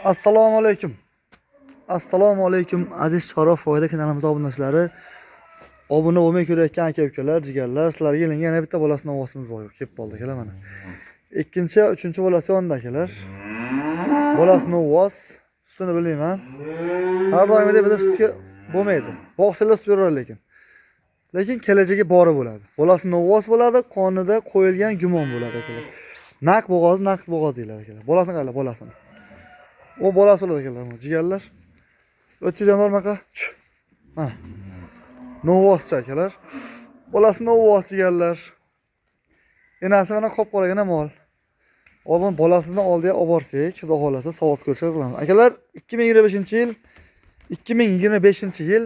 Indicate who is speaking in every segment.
Speaker 1: Assalomu alaykum. Assalomu alaykum aziz Chorva foyda kanalimiz obunachilari. Obuna bo'lmay ko'rayotgan aka-ukalar, jigarlar, sizlarga yana bitta bolasini ovozimiz bor. Kelib qoldi akalar mana. Ikkinchi, uchinchi bolasi yonda akalar. Bolasini ovoz, sutini bilmayman. Har doimgidek bizda sutga bo'lmaydi. Boqsalar sut beradi lekin. Lekin kelajagi bori bo'ladi. Bolasini ovoz bo'ladi, qonida qo'yilgan gumon bo'ladi akalar. Naq bo'g'oz deyiladi akalar. Bolasini qara, bolasini. O bolasi bo'ladi akalar, jigarlar. O'tchidan normaqa. Ha. Novvoscha akalar. Bolasi novvos jigarlar. Enasi mana qop-qoragina mol. Oldin bolasini oldiga olib borsak, xudo xolasa savob ko'rsak qilamiz. Akalar 2025-yil 2025-yil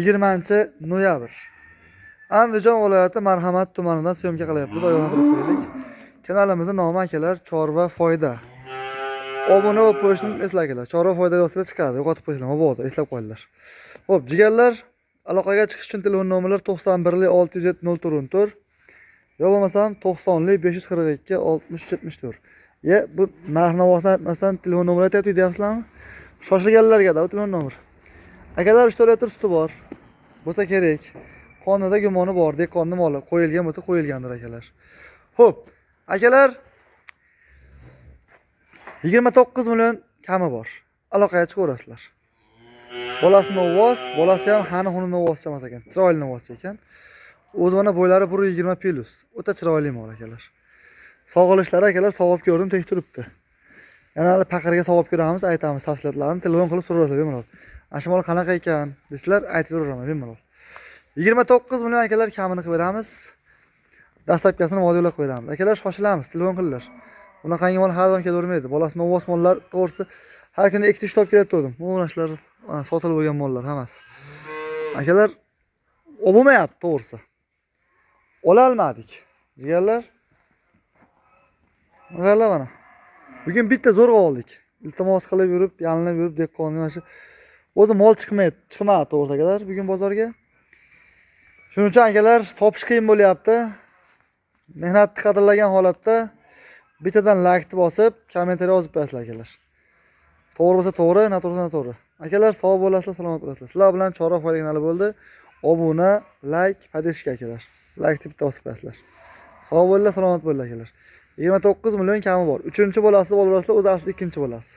Speaker 1: 20-noyabr. Andijon viloyati Marhamat tumanidan syomka qilyapmiz. Oyoqlantirib qo'yaylik. Kanalimizning nomi akalar Chorva foyda. Obuna bo'lib qo'yishni eslanglar. Chorva foyda yozsangiz chiqadi. Yo'qotib qo'yinglar, mabodo eslab qo'yinglar. Xo'p, jigarlar, aloqaga chiqish uchun telefon nomerlar 91 607 0 yo bo'lmasam 90 542 63 74. Bu narx-navosini aytmasdan telefon nomer aytyapti deyapsizlarmi? Shoshilganlarga da telefon nomer. Akalar 3 litr suti bor. Bo'lsa kerak. Qonida gumoni bor, dekonni moli qo'yilgan bo'lsa qo'yilgandir akalar. Xo'p, akalar 29 million kami bor. Aloqaga chiqaverasizlar. Bolasini ovoz, bolasi ham hani-huni novvoscha emas ekan. Chiroyli novvoscha ekan. O'zi mana bo'ylari 120 plus. O'ta chiroyli mol akalar. Sog'ilishlari akalar savob ko'rdim, tek turibdi. Yana paqirga savob ko'ramiz, aytamiz tafsilotlarini telefon qilib so'rasizlar bemalol. Ana mol qanaqa ekan, desizlar aytib beraman bemalol. 29 million akalar kamini qilib beramiz. Dastlabkasini vodiylar qo'yamiz. Akalar shoshilamiz, telefon qilinglar. Bunaqangi mol har doim kelavermaydi. Bolasini novvos mollar to'g'risi har kuni ikkita ishlab kelib turdim. Bu narsalar sotilib bo'lgan mollar hammasi. Akalar olmayapti to'g'risi. Ola olmadik. Jigarlar. Mana mana. Bugun bitta zo'rg'a oldik. Iltimos qilib yurib, yalinib yurib dekkonni mana shu o'zi mol chiqmadi to'g'risi akalar bugun bozorga. Shuning uchun akalar topish qiyin bo'lyapti. Mehnatni qadrlagan holatda bittadan like bosib, kommentariy yozib qo'yasizlar akalar. To'g'ri bo'lsa to'g'ri, noto'g'ri bo'lsa noto'g'ri. Akalar sog' bo'lasizlar, salomat bo'lasizlar. Sizlar bilan Chorva foyda kanali bo'ldi. Obuna, like, podeshka akalar. Like bitta bosib qo'yasizlar. Sog' bo'linglar, salomat bo'linglar akalar. 29 million kami bor. 3-chi bolasini olurasizlar, o'zi asli 2-chi bolasi.